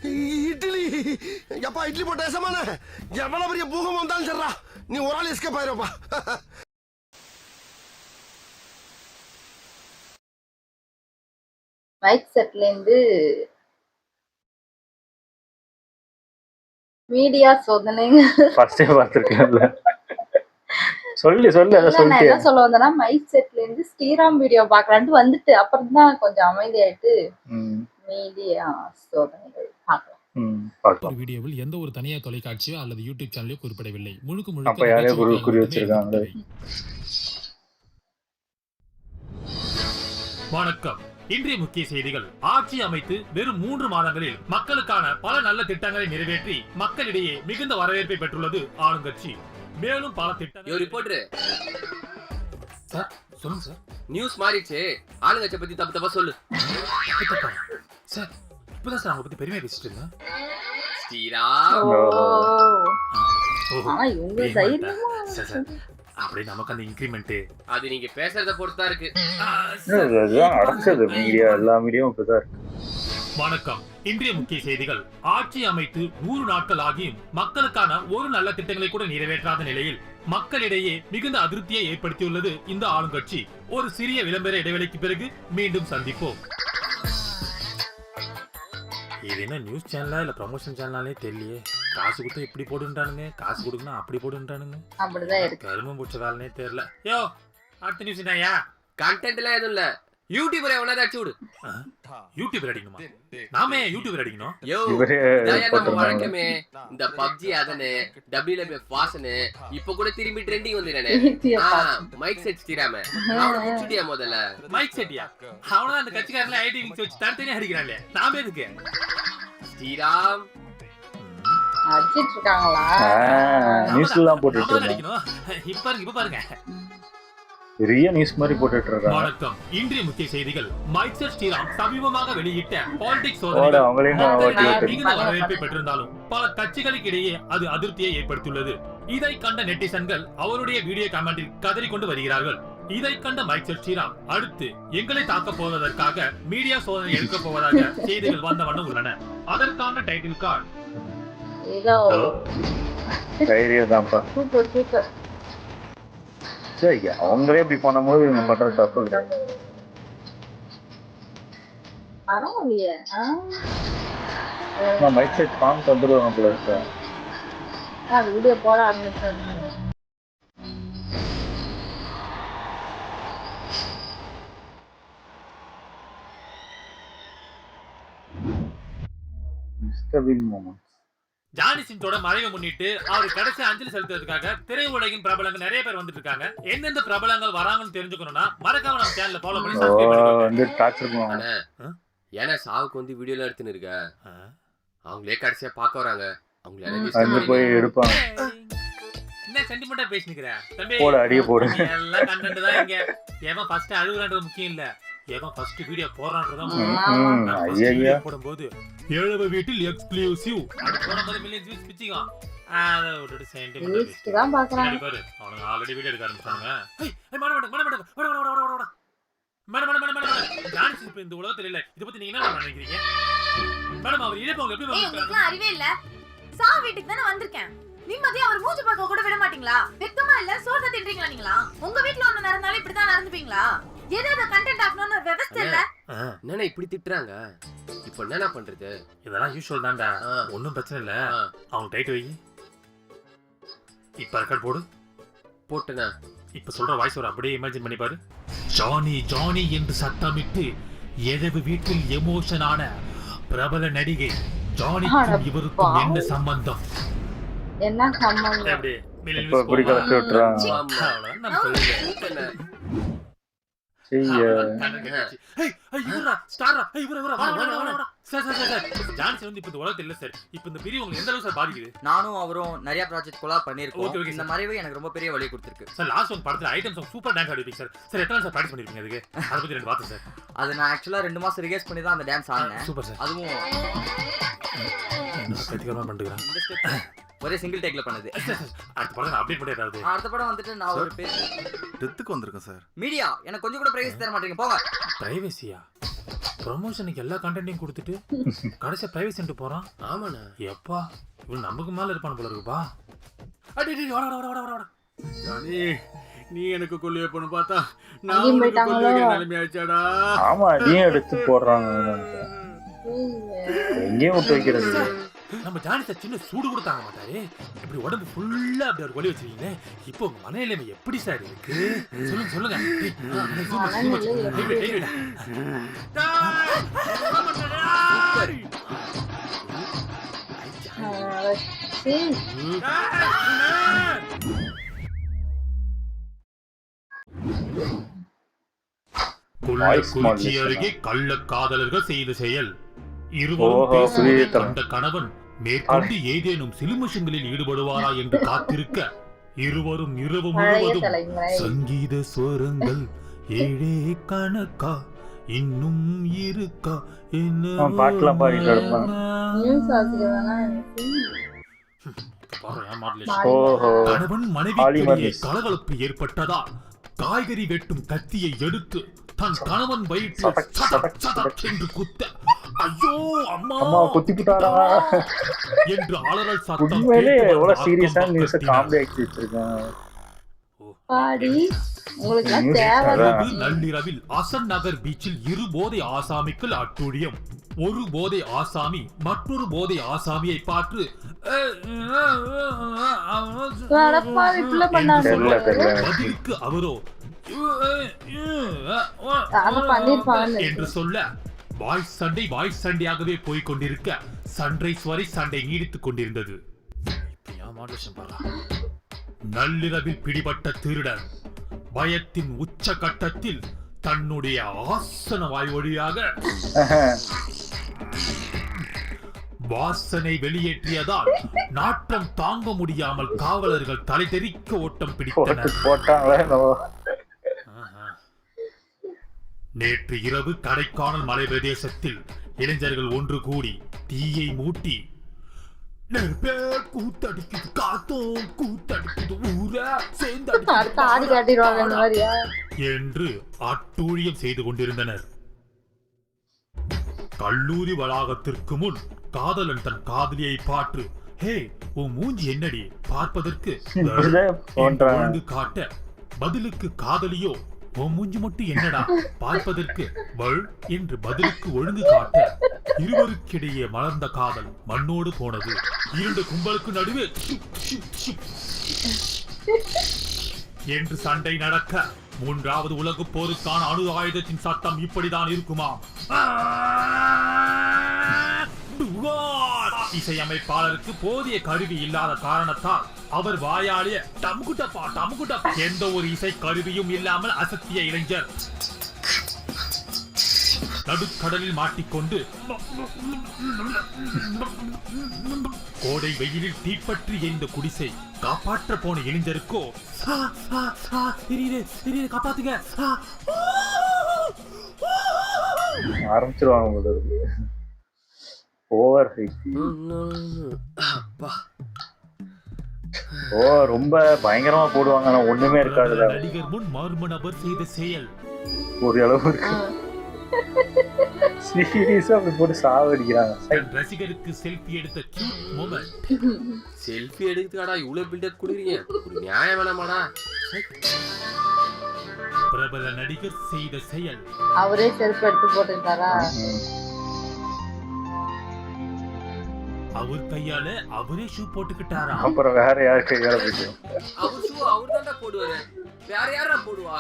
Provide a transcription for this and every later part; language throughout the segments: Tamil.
இட்லி எப்பா இட்லி போட்ட சமான எவ்வளவு பெரிய பூகம் வந்தாலும் சரிடா நீ ஒரு ஆள் எஸ்கேப் ஆயிருப்பா. மைக் செட்ல இருந்து மீடியா சோதனைங்க. ஃபர்ஸ்டே பார்த்திருக்கேன்ல. சொல்லு அத நான் சொல்லிட்டே. என்ன சொல்ல வந்தேன்னா மைக் செட்ல இருந்து ஸ்ரீராம் வீடியோ பார்க்கலான்ட்டு வந்துட்டு அப்புறம் தான் கொஞ்சம் அமைதியாயிட்டு மீடியா சோதனைகள் பார்க்கலாம். ஒரு வீடியோவில் எந்த ஒரு தனியார் தொலைக்காட்சியோ அல்லது யூடியூப் சேனலையோ குறிப்பிடவில்லை. முழுக்க அப்ப யாரையோ குறி வச்சிருக்காங்க. வணக்கம். இன்றைய முக்கிய செய்திகள். ஆட்சி அமைத்து வெறும் 3 மாதங்களில் மக்களுக்கான பல நல்ல திட்டங்களை நிறைவேற்றி மக்களிடையே மிகுந்த வரவேற்பை பெற்றுள்ளது ஆளுங்கட்சி. மேலும் பல திட்டங்கள். ரிப்போர்ட்டர் சார் சொல்லுங்க சார். நியூஸ் மாறிடுச்சு. ஆளுங்கட்சியை பத்தி தப்பா சொல்லு. சார் இப்பதான் சார் அவங்க பத்தி பெருமையா பேசிட்டு இருந்தேன். ஸ்ரீராம் இவங்க தைரியமா அப்படி நமக்கு அந்த இன்கிரிமெண்ட் அது நீங்க பேசுறத பொறுத்தா இருக்கு. அடச்சது மீடியா எல்லா மீடியாவும் இப்பதான் இருக்கு. வணக்கம். இன்றைய முக்கிய செய்திகள். ஆட்சி அமைத்து 100 நாட்கள் ஆகியும் மக்களுக்கான ஒரு நல்ல திட்டங்களை கூட நிறைவேற்றாத நிலையில் மக்களிடையே மிகுந்த அதிருப்தியை ஏற்படுத்தியுள்ளது இந்த ஆளுங்கட்சி. ஒரு சிறிய விளம்பர இடைவெளிக்கு பிறகு மீண்டும் சந்திப்போம். இது என்ன நியூஸ் சேனலா இல்ல ப்ரமோஷன் சேனலாலே தெரியலையே. காசு கொடுத்தா இப்படி போடுன்றானுங்க, காசு கொடுக்கணும் அப்படி போடுன்றானுங்க. அப்படிதான் இருக்கு. கருமம் பிடிச்ச வேலைனே தெரியல. யோ அடுத்த நியூஸ் என்னயா? கண்டென்ட் எல்லாம் எதுவும் இல்ல. யூடியூபர் எவனாவது அடிச்சு விடு. யூடியூபர் அடிக்கணுமா? நாமே யூடியூபர் அடிக்கணும். யோ நம்ம வழக்கமே இந்த பப்ஜி அதனே WLF வாசனே இப்ப கூட திரும்பி ட்ரெண்டிங் வந்துறானே. மைக் செட் ஸ்ரீராம அவன முச்சுடியா முதல்ல. மைக் செட்டியா? அவன அந்த கட்சிக்காரல ஐடி விக்ஸ் வச்சு தனித்தனியா அடிக்கறானே. நாமே எதுக்கு? ஸ்ரீராம் அடிச்சிட்டு இருக்காங்களா? நியூஸ்லாம் போட்டுட்டு இருக்காங்க. இப்ப பாருங்க. பெரிய நியூஸ் மாதிரி போட்டுட்டு இருக்காங்க. வணக்கம். இன்றைய முக்கிய செய்திகள். மைக் செட் ஸ்ரீராம் சமீபமாக வெளியிட்ட பாலிடிக்ஸ் வரவேற்பை பெற்றிருந்தாலும் பல கட்சிகளுக்கு இடையே அது அதிருப்தியை ஏற்படுத்தியுள்ளது. இதை கண்ட நெட்டிசன்கள் அவருடைய வீடியோ கமெண்டில் கதறிக்கொண்டு வருகிறார்கள். இதை கண்ட மைக் செட் ஸ்ரீராம் அடுத்து எங்களை தாக்க போவதற்காக மீடியா சோதனை எடுக்க போவதாக செய்திகள் வந்த வண்ணம் உள்ளன. அதற்கான டைட்டில் கார்டு சூப்பர். சரி அவங்களே இப்படி பண்ணும்போது இவங்க பண்ற தப்பு இல்லை. பரவாயில்லையே. மைக் செட் ஃபார்ம் தந்துடுவாங்க போல இருக்கு. வீடியோ போட ஆரம்பிச்சாங்க. ஜானி சின்ஸோட மறைவை முன்னிட்டு அவர் கடைசி அஞ்சலி செலுத்துறதுக்காக திரையுலகின் பிரபலங்கள் நிறைய பேர் வந்துட்டு இருக்காங்க. எந்தெந்த பிரபலங்கள் வராங்கன்னு தெரிஞ்சுக்கணும்னா மறக்காம நம்ம சேனலை ஃபாலோ பண்ணி சப்ஸ்கிரைப் பண்ணிக்கோங்க. ஏன்னா சாவுக்கு வந்து வீடியோல எடுத்துன்னு இருக்க அவங்களே கடைசியா பார்க்க வராங்க. அவங்களே போய் எடுப்பாங்க. என்ன சென்டிமெண்டா பேசினிக்கிற தம்பி? போடு அடியே போடு. எல்லாம் கண்டென்ட் தான் இங்க. ஏமா ஃபர்ஸ்ட் அழுகுறன்றது முக்கியம் இல்ல. ஏமா ஃபர்ஸ்ட் வீடியோ போறான்றது முக்கியம். ஐயா போடும்போது ஏழவ வீட்டில் எக்ஸ்க்ளூசிவ் அது போடும்போது மில்லியன் வியூஸ் பிச்சிங்க. அத விட்டுட்டு சென்டிமெண்டா தான் பார்க்கறாங்க. பாரு அவனுங்க ஆல்ரெடி வீடியோ எடுக்க ஆரம்பிச்சாங்க. ஏய் மேடம் ஜான்சி இப்ப இந்த உலகத்துல இல்ல. இத பத்தி நீங்க என்ன நினைக்கிறீங்க மேடம்? அவர் இழப்பவங்க எப்படி உங்களுக்கு அறிவே இல்ல. சா வீட்டுக்கு தான வந்திருக்கேன். நிம்மதியா அவர் மூச்சு பார்க்க கூட விட மாட்டீங்களா? வெக்கமா இல்ல? சோறு தான் தின்றீங்களா நீங்களா? உங்க வீட்ல ஒண்ணு நடந்தாலும் இப்படி தான் நடந்துப்பீங்களா? ஏதாவது கண்டென்ட் ஆகணும்னு விவசாய இல்ல. என்னன்னா இப்படி திட்டுறாங்க. இப்போ என்ன பண்றது? இதெல்லாம் யூசுவல் தான்டா. ஒண்ணும் பிரச்சனை இல்ல. அவங்க டைட் வை. இப்ப ரெக்கார்ட் போடு. போட்டனா இப்ப சொல்ற வாய்ஸ் ஒரு அப்படியே இமேஜின் பண்ணி பாரு. ஜானி என்று சத்தமிட்டு எழவு வீட்டில் எமோஷனான பிரபல நடிகை ஜானிக்கும் இவருக்கும் என்ன சம்பந்தம்? என்ன சம்பந்தம்? அப்படியே இப்படி கலத்தி விட்டுறாங்க. நானும் அவரும் நிறைய ப்ராஜெக்ட் கொலாப் பண்ணிருக்கோம். இந்த மறைவு எனக்கு ரொம்ப பெரிய வழி கொடுத்திருக்கு. சார் லாஸ்ட் ஒன் படத்துல ஐட்டம் சாங் சூப்பர் டான்ஸ் ஆடிப்பீங்க சார். சார் எத்தனை சார் பிராக்டீஸ் பண்ணிருக்கீங்க அதுக்கு? அத பத்தி ரெண்டு வார்த்தை சார். அது நான் एक्चुअली 2 மாசம் ரிஹர்ஸ் பண்ணி தான் அந்த டான்ஸ் ஆடுனேன். Super sir. அதுவும் என்ன கத்திகரமா பண்றீங்க? இந்த ஸ்டெப் ஒரே சிங்கிள் டேக்ல பண்ணது. அடுத்த படம் அப்டேட் பண்ணி ஏதாவது. அடுத்த படம் வந்துட்டு நான் ஒரு பேர் டெத்துக்கு வந்திருக்கேன் சார். மீடியா எனக்கு கொஞ்சம் கூட பிரைவசி தர மாட்டீங்க போங்க. பிரைவசியா? ப்ரமோஷனுக்கு எல்லா கண்டென்ட்டையும் கொடுத்துட்டு கடைசியா பிரைவேட் சென்டர் போறான். ஆமாண்ணா. எப்பா இவன் நமக்கு மேல இருப்பான் போல இருக்குப்பா. அடி வாடா. ஜானி நீ எனக்கு கொல்லிய பொண்ணு பார்த்தா நான் உனக்கு கொல்லிய நிலைமையாச்சாடா. ஆமா அதையும் எடுத்து போடுறாங்க. எங்கேயும் விட்டு வைக்கிறது. நம்ம ஜானி சார் சின்ன சூடு கூட தாங்க மாட்டாரு. இப்படி உடம்பு ஃபுல்லா அப்படி ஒரு கொலி வச்சிருக்கீங்களே. இப்போ உங்க மனநிலைமை எப்படி சார் இருக்கு? சொல்லுங்க. கொல்லக்குறிச்சி அருகே கள்ள காதலர்கள் செய்த செயல். இருவரும் பேசுவதை கண்ட கணவன் மேற்கொண்டு ஏதேனும் சிலுமிஷங்களில் ஈடுபடுவாரா என்று காத்திருக்க இருவரும் இரவு முழுவதும் சங்கீத ஸ்வரங்கள் ஏழே கணக்கா இன்னும் இருக்கா என்ன பாட்டுலாம் பாடிட்டு இருப்பான். கணவன் மனைவி கலகலப்பு ஏற்பட்டதால் காய்கறி வெட்டும் கத்தியை எடுத்து தன் கணவன் வயிற்றில் என்று குத்த ஐயோ அம்மா குத்திட்டாரா என்று அலறல் சத்தம் சீரியஸா நியூஸ் காமெடி ஆக்கி வச்சிருக்காங்க. நள்ளிரவில் அசன் நகர் பீச்சில் இரு போதை ஆசாமிகள் அட்டூழியம். ஒரு போதை ஆசாமி மற்றொரு போதை ஆசாமியை பார்த்து பதிலுக்கு அவரோ என்று சொல்ல வாய்ஸ் சண்டையாகவே போய் கொண்டிருக்க சன்ரைஸ் வரை சண்டை நீடித்துக் கொண்டிருந்தது. நள்ளிரவில் பிடிபட்ட திருடன் பயத்தின் உச்ச கட்டத்தில் தன்னுடைய ஆசன வாய் வழியாக வாசனை வெளியேற்றியதால் நாட்டம் தாங்க முடியாமல் காவலர்கள் தலை தெறிக்க ஓட்டம் பிடித்தனர். நேற்று இரவு கடைக்கானல் மலை பிரதேசத்தில் இளைஞர்கள் ஒன்று கூடி தீயை மூட்டி கூத்தடிக்குது காத்தோம் கூத்தடிக்குது ஊர சேர்ந்து என்று அட்டூழியம் செய்து கொண்டிருந்தனர். கல்லூரி வளாகத்திற்கு முன் காதலன் தன் காதலியை பார்த்து ஹே உன் மூஞ்சி என்னடி பார்ப்பதற்கு ஒழுங்கு காட்ட பதிலுக்கு காதலியோ உன் மூஞ்சி மட்டும் என்னடா பார்ப்பதற்கு வள் என்று பதிலுக்கு ஒழுங்கு காட்ட இருவருக்கிடையே மலர்ந்த காதல் மண்ணோடு போனது. இரண்டு கும்பலுக்கு நடுவே என்று சண்டை நடக்க மூன்றாவது உலக போருக்கான அணு ஆயுதத்தின் சத்தம் இப்படிதான் இருக்குமா? இசையமைப்பாளருக்கு போதிய கருவி இல்லாத காரணத்தால் அவர் வாயாலே டம்குட்டப்பா எந்த ஒரு இசை கருவியும் இல்லாமல் அசத்திய இளைஞர் நடுக்கடலில் மாட்டிக்கொண்டு கோடை வெயிலில் தீப்பற்றி எரிந்த குடிசை காப்பாற்ற போன இளைஞருக்கோ காப்பாத்துங்க ஆரம்பிச்சிருவாங்க. ஓவர் ரொம்ப பயங்கரமா போடுவாங்க. ஆனா ஒண்ணுமே இருக்காது. நடிகர் முன் மர்ம நபர் செய்த செயல் ஒரு அளவு இருக்கு. சீரியஸா அப்படி போட்டு சாவடிக்கிறாங்க. ரசிகருக்கு செல்ஃபி எடுத்த கியூட் மொமெண்ட். செல்ஃபி எடுத்துக்காடா இவ்வளவு பில்டப் கொடுக்குறீங்க? நியாயம் வேணாமாடா? பிரபல நடிகர் செய்த செயல். அவரே செல்ஃபி எடுத்து போட்டுட்டாரா? அவர் கையால அவரே ஷூ போட்டுக்கிட்டாரா? அப்புறம் வேற யார் கையால போட்டு? அவர் ஷூ அவர் தான்டா போடுவாரு. வேற யாரா போடுவா?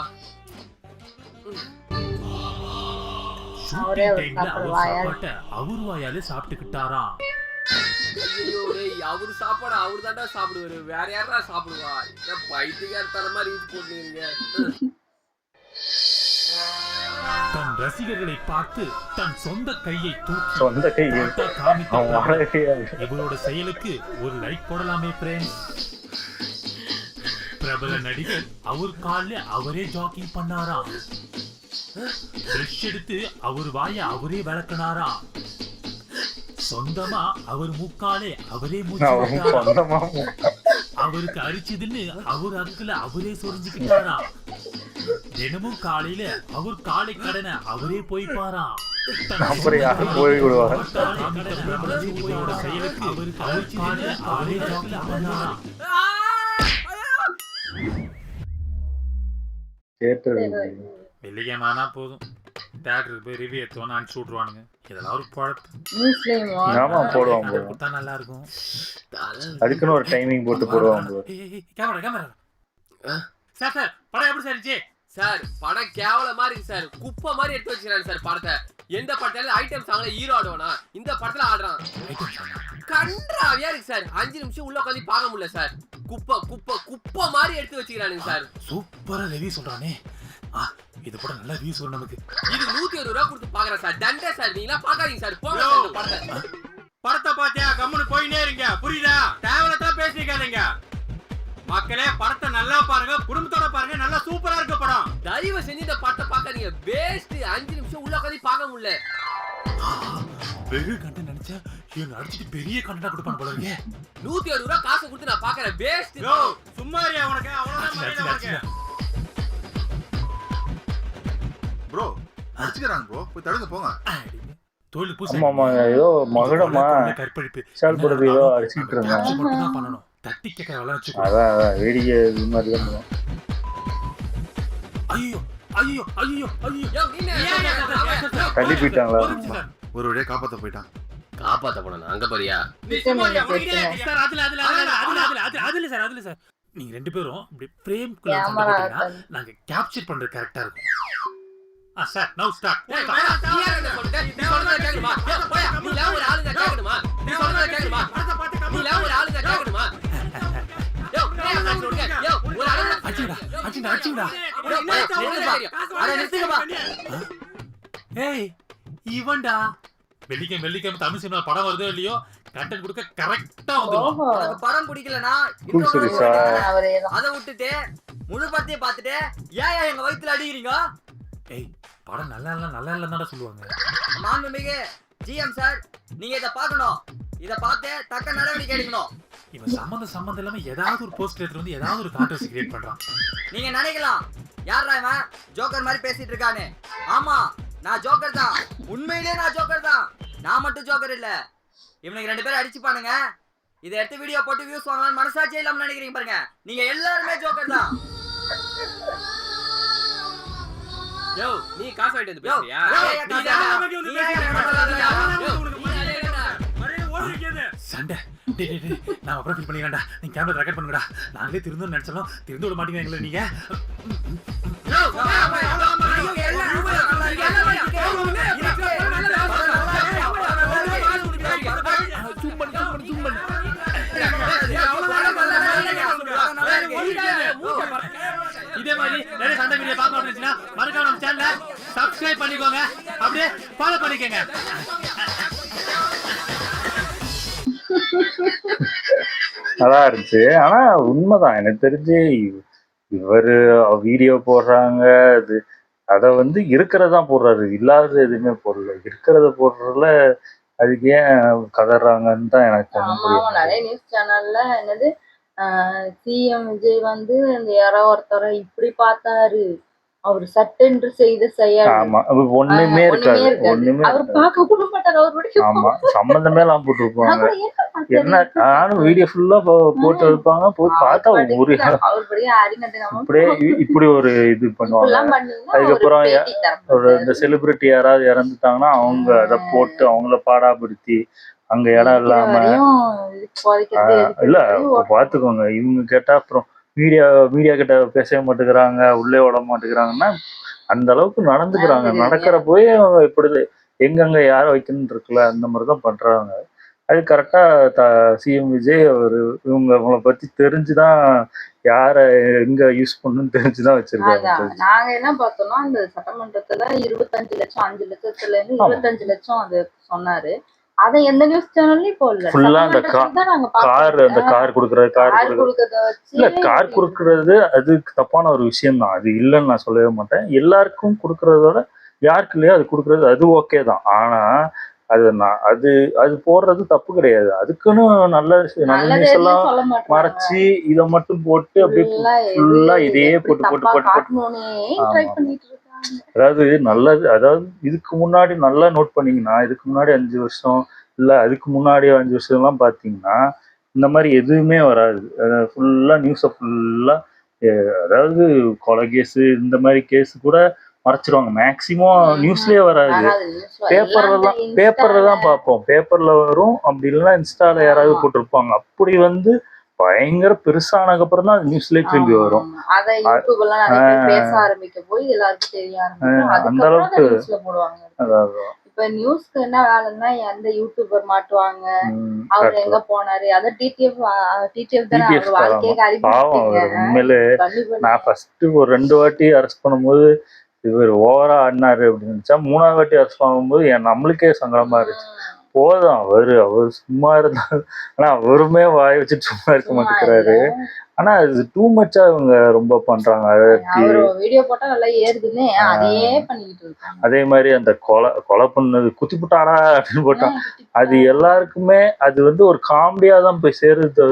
அவரே அவர் வாயால சாப்பிட்டுக்கிட்டாரா? ஐயோ டேய் அவர் சாப்பாடு அவர் தான்டா சாப்பிடுவாரு. வேற யாரா சாப்பிடுவா? இந்த பைத்தியக்கார தரமா ரீல்ஸ் போடுறீங்க. தன் ரசிகர்களை பார்த்து தன் சொந்த கையை தூக்கி இவரோட செயலுக்கு ஒரு லைக் போடலாமே ஃப்ரெண்ட்ஸ். பிரபல நடிகர் அவர் கால்ல அவரே ஜாக்கிங் பண்ணாராம். பிரஷ் எடுத்து அவர் வாய அவரே விளக்குனாராம். சொந்தமா அவர் மூக்காலே அவரே மூச்சு அவருக்கு அரிச்சதுன்னு அவர் அக்குல அவரே சொரிஞ்சுக்கிட்டாராம். தினமும் காலையில அவர் காலை கடனை அவரே போய்ப்பாராம். அப்புறம் யாரும் போய் விடுவாங்க. செயலுக்கு அவரே ஜாக்கெட் பண்ணாராம். தியேட்டர் வெள்ளிக்கிழமைனா போதும் தியேட்டருக்கு போய் ரிவ்யூ எடுத்தோன்னு அனுப்பிச்சு விட்ருவானுங்க. இதெல்லாம் ஒரு பழப்பு. ஆமா போடுவாங்க. கொடுத்தா நல்லா இருக்கும். அதுக்குன்னு ஒரு டைமிங் போட்டு போடுவாங்க. கேமரா சார் சார் படம் எப்படி சார் இருந்துச்சு? சார் படம் கேவலமா இருக்கு சார். குப்பை மாதிரி எடுத்து வச்சிருக்காங்க சார் படத்தை. எந்த படத்துல ஐட்டம் சாங்ல ஹீரோ ஆடுவானா, இந்த படத்துல ஆடுறான். கன்றாவியா இருக்கு சார். 5 நிமிஷம் உள்ள உட்காந்து பார்க்க முடியல சார். குப்பை குப்பை குப்பை மாதிரி எடுத்து வச்சிருக்கானுங்க சார். சூப்பரா ரிவ்யூ சொல்றானே. இது படம் நல்ல ரிவ்யூ சொல்ற நமக்கு. இது 120 ரூபா கொடுத்து பாக்குறேன் சார். தண்டை சார். நீங்களா பாக்காதீங்க சார். போங்க படத்தை. படத்தை பாத்தியா கம்முனு போயினே இருங்க. புரியுதா? தேவலத்தான் பேசிக்காதீங்க. மக்களே படத்தை நல்லா பாருங்க, குடும்பத்தோட பாருங்க. நல்லா சூப்பரா இருக்க படம். தயவு செஞ்சு இந்த படத்தை பாக்காதீங்க. வேஸ்ட். 5 நிமிஷம் உள்ள உட்காந்து பார்க்க முடியல. பெரிய கண்டென்ட் நினைச்சா இவங்க அடிச்சிட்டு பெரிய கண்டென்ட் கொடுப்பான் போல இருக்கே. 120 ரூபா காசு கொடுத்து நான் பாக்குறேன். வேஸ்ட். சும்மா இருயா உனக்கு அவ்வளவுதான். ப்ரோ அடிச்சுக்கறாங்க ப்ரோ. போய் தடுங்க போங்க. தோல் பூசி. ஆமா ஏதோ மகடமா கற்பழிப்பு. சால் போடுறது ஏதோ அடிச்சிட்டு இருந்தாங்க. மட்டும் பண்ணணும். தட்டி கேக்க வள வச்சு. அதான் வேடிக்கை இது மாதிரி தான். ஐயோ ஐயோ ஐயோ ஐயோ. தள்ளி போயிட்டாங்களா? ஒரு வழியா காப்பாத்த போயிட்டான். காப்பாத்த போனா அங்க பாரியா. சார் அதுல சார் நீங்க ரெண்டு பேரும் இப்படி பிரேம் குள்ள சண்டை நாங்க கேப்சர் பண்ற கரெக்ட்டா இருக்கும். சார் நவ ஸ்டார்ட். நீ சொல்றத கேக்குமா? போய் நீ லவ் ஒரு ஆளுங்க கேக்குமா? நீ சொல்றத கேக்குமா? நீ லவ் ஒரு ஆளுங்க கேக்குமா? யோ ஒரு ஆளுங்க அடிடா. அட நிறுத்துங்கப்பா. ஏய் இவன்டா வெள்ளிக்கிழமை தமிழ் சினிமா படம் வருதோ இல்லையோ கண்டென்ட் கொடுக்க கரெக்டா வந்துரும். எனக்கு படம் பிடிக்கலனா அத விட்டுட்டு முழு படத்தையும் பார்த்துட்டு ஏன் எங்க வயித்துல அடிக்கிறீங்க? ஏய் படம் நல்லா இல்லன்னு சொல்லுவாங்க. மாண்புமிகு ஜிஎம் சார் நீங்க இத பார்க்கணும். இத பார்த்து தக்க நடவடிக்கை எடுக்கணும். இவன் சம்பந்தம் இல்லாம ஏதாவது ஒரு போஸ்ட் எடுத்து வந்து ஏதாவது ஒரு கான்ட்ரோவர்சி கிரியேட் பண்றான். நீங்க நினைக்கலாம் யாரா இவன் ஜோக்கர் மாதிரி பேசிட்டு இருக்கானே. ஆமா நான் ஜோக்கர் தான். உண்மையிலேயே நான் ஜோக்கர் தான். நான் மட்டும் ஜோக்கர் இல்ல. இவனுக்கு 2 பேரும் அடிச்சுப்பானுங்க. இதை எடுத்து வீடியோ போட்டு வியூஸ் வாங்கலாம்னு மனசாட்சியே இல்லாம நினைக்கிறீங்க பாருங்க. நீங்க எல்லாருமே ஜோக்கர் தான். யோ நீ காசு வாங்கிட்டு வந்து பேசுறியா? சண்டை நான் அப்புறம் ஃபீல் பண்ணிக்கிறேன்டா. நீங்க கேமரா ரெக்கார்ட் பண்ணுங்கடா. நாங்களே திருந்தோம்னு நினைச்சாலும் திருந்து விட மாட்டீங்களா நீங்க? இதே மாதிரி நிறைய சண்டை வீடியோ பார்க்கணும்னு நினைச்சீங்கன்னா மறக்காம நம்ம சேனலை சப்ஸ்கிரைப் பண்ணிக்கோங்க. அப்படியே ஃபாலோ பண்ணிக்கோங்க. நல்லா இருந்துச்சு. ஆனா உண்மைதான் எனக்கு தெரிஞ்சு இவரு வீடியோ போடுறாங்க. அத வந்து இருக்கிறதா போடுறாரு. இல்லாத எதுவுமே போடல. இருக்கிறத போடுறதுல அதுக்கு ஏன் கதறாங்கன்னு தான் எனக்கு நிறைய நியூஸ் சேனல்ல என்னது சிஎம் விஜய் வந்து இந்த யாரோ ஒருத்தரை இப்படி பார்த்தாரு, அவர் சட்டென்று செய்த செயல். ஆமா ஒண்ணுமே இருக்காது. அவர் பார்க்க கூட மாட்டாரு. அவருடைய ஆமா சம்பந்தமே எல்லாம் போட்டு இருப்பாங்க. என்ன நானும் வீடியோ ஃபுல்லா போட்டு இருப்பாங்க. போய் பார்த்தா ஒரு அப்படியே இப்படி ஒரு இது பண்ணுவாங்க. அதுக்கப்புறம் ஒரு இந்த செலிபிரிட்டி யாராவது இறந்துட்டாங்கன்னா அவங்க அதை போட்டு அவங்கள பாடாப்படுத்தி அங்க இடம் இல்லாம இல்ல பாத்துக்கோங்க. இவங்க கேட்டா அப்புறம் மீடியா கிட்ட பேசவே மாட்டேங்கிறாங்க, உள்ளே விட மாட்டேங்கிறாங்கன்னா அந்த அளவுக்கு நடந்துக்கிறாங்க. நடக்கிற போய் அவங்க இப்படி எங்கெங்க யார வைக்கணும்னு இருக்குல்ல அந்த மாதிரிதான் பண்றாங்க. அது கரெக்டா சிஎம் விஜய் இவங்களை பத்தி தெரிஞ்சுதான் யார எங்க யூஸ் பண்ணணும்னு தெரிஞ்சுதான் வச்சிருக்காங்க. நாங்க என்ன பார்த்தோம்னா இந்த சட்டமன்றத்துல 25 லட்சம் 5 லட்சத்துல இருந்து 25 லட்சம் அது சொன்னாரு. அத எந்த நியூஸ் சேனல்லயும் போடல. ஃபுல்லா அந்த கார் குடுக்கறது அது தப்பான ஒரு விஷயம் தான். அது இல்லைன்னு நான் சொல்லவே மாட்டேன். எல்லாருக்கும் குடுக்கறதோட யாருக்கு இல்லையோ அது குடுக்கறது அது ஓகே தான். ஆனா அது போடுறது தப்பு கிடையாது. அதுக்குன்னு நல்ல நியூஸ் எல்லாம் மறைச்சு இத மட்டும் போட்டு அப்படியே ஃபுல்லா இதையே போட்டு அதாவது நல்லது, அதாவது இதுக்கு முன்னாடி நல்லா நோட் பண்ணீங்கன்னா, இதுக்கு முன்னாடி 5 வருஷம் இல்ல அதுக்கு முன்னாடி 5 வருஷம்லாம் பார்த்தீங்கன்னா, இந்த மாரி எதுவுமே வராது. ஃபுல்லா நியூஸ ஃபுல்லா அதாவது கொலை கேஸு இந்த மாரி கேஸ் கூட மறைச்சிருவாங்க. மேக்ஸிமம் நியூஸ்லயே வராது. வராது news பேப்பர்ல தான் Insta பார்ப்போம். பேப்பர்ல வரும். அப்படி இல்லைன்னா இன்ஸ்டால யாராவது ஆமா. போட்டிருப்பாங்க. அப்படி வந்து பயங்கர பெருசானதுக்கு அப்புறம் தான் நியூஸ்லயே திரும்பி வரும். அத யூடியூப் எல்லாம் நிறைய பேர் பேச ஆரம்பிக்க போய் எல்லாருக்கும் தெரிய ஆரம்பிக்கும். அந்த அதுக்கப்புறம் அளவுக்கு நியூஸ்ல போடுவாங்க. அதாவது இப்ப நியூஸ்க்கு என்ன வேலைன்னா எந்த யூடியூபர் மாட்டுவாங்க, அவர் correct. எங்க போனாரு, அத டிடிஎஃப் தானே டிடிஎஃப் அவர் வாழ்க்கையை காலி பாவம் பண்ணிட்டீங்க. அவர் உண்மையிலே. பண்ணி பண்ணி. நான் ஃபர்ஸ்ட் ஒரு 2 வாட்டி அரெஸ்ட் பண்ணும்போது இவர் ஓவரா ஆடினாரு அப்படின்னு நினைச்சா, 3ஆவது வாட்டி அரெஸ்ட் பண்ணும்போது நம்மளுக்கே சங்கடமா இருந்துச்சு. போதும் அவர் சும்மா இருந்தா, ஆனா அவருமே வாய் வச்சுட்டு சும்மா இருக்க சும்மா மாட்டேங்கிறாரு. இல்ல. ஆனா இது டூ மச்சா இவங்க ரொம்ப பண்றாங்க. அவர் வீடியோ போட்டா நல்லா ஏறுதுன்னு அதையே பண்ணிக்கிட்டு இருக்காங்க. அதே மாதிரி அந்த கொலை பண்ணது குத்தி புட்டாடா அப்படின்னு போட்டான். அது எல்லாருக்குமே அது வந்து ஒரு காமெடியா தான் போய் சேருது.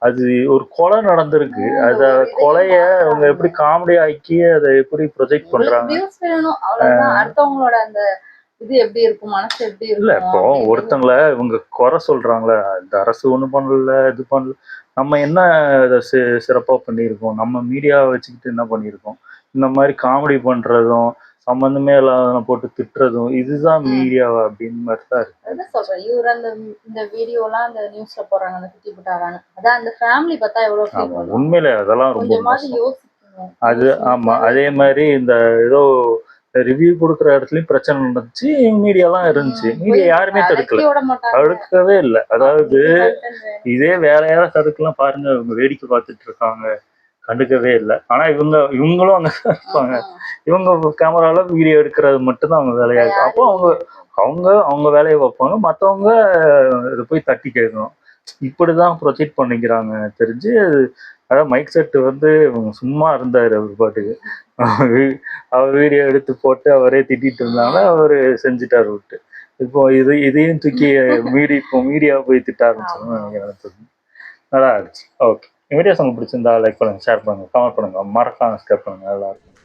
அது ஒரு கொலை நடந்திருக்கு. அத கொலைய அவங்க எப்படி காமெடி ஆக்கி அதை எப்படி ப்ரொஜெக்ட் பண்றாங்க. வியூஸ் வேணும் அவ்வளவுதான். அடுத்தவங்களோட அந்த இது எப்படி இருக்கும், மனசு எப்படி இல்ல இருக்கும் இப்போ அப்படின்றது. ஒருத்தங்கள இவங்க குறை சொல்றாங்களே, இந்த அரசு ஒண்ணும் பண்ணல இது பண்ணல, நம்ம என்ன இதை சிறப்பா பண்ணியிருக்கோம், நம்ம மீடியாவை வச்சுக்கிட்டு என்ன பண்ணியிருக்கோம், இந்த மாதிரி காமெடி பண்றதும் சம்பந்தமே இல்லாத போட்டு திட்டுறதும் இதுதான் மீடியாவா அப்படின்னு மாதிரி தான் இருக்கு. அதான் சொல்றேன், இவரு இந்த வீடியோலாம் அந்த நியூஸ்ல போடுறாங்க, அந்த குத்தி புட்டாரான்னு. அதான் அந்த ஃபேமிலி பார்த்தா எவ்வளவு ஃபீல் ஆமா பண்ணுவாங்க. உண்மையிலே அதெல்லாம் ரொம்ப கொஞ்சமாவது மோசம். யோசிக்கணும். அது ஆமா. அதே மாதிரி இந்த ஏதோ ரிவ்யூ கொடுக்குற இடத்துலயும் பிரச்சனை நடந்துச்சு, மீடியாலாம் இருந்துச்சு. மீடியா யாருமே தடுக்கல, விட மாட்டாங்க. தடுக்கவே இல்லை. அதாவது content வேணும். இதே வேலையால தடுக்கலாம் பாருங்க, இவங்க வேடிக்கை பார்த்துட்டு இருக்காங்க, கண்டுக்கவே இல்லை. ஆனா இவங்களும் அங்க இருப்பாங்க. இவங்க கேமரால வீடியோ எடுக்கிறது மட்டும்தான் அவங்க வேலையா இருக்கும். அப்போ அவங்க வேலையை பார்ப்பாங்க, மற்றவங்க இதை போய் தட்டி கேட்கணும். இப்படிதான் ப்ரொஜெக்ட் பண்ணிக்கிறாங்க தெரிஞ்சு. அதாவது மைக் செட் வந்து சும்மா இருந்தாரு அவர் பாட்டுக்கு. அவர் வீடியோ எடுத்து போட்டு அவரே திட்டிட்டு இருந்தாங்க, அவரு செஞ்சுட்டாரு விட்டு. இப்போ இதையும் தூக்கி மீடியா போய் திட்ட ஆரம்பிச்சோம்னு நினைக்கிறேன். நல்லா இருந்துச்சு. ஓகே, வீடியோஸ் உங்களுக்கு பிடிச்சிருந்தா லைக் பண்ணுங்க, ஷேர் பண்ணுங்க, கமெண்ட் பண்ணுங்க, மறக்காம சப்ஸ்கிரைப் பண்ணுங்க. நல்லா இருக்கும்.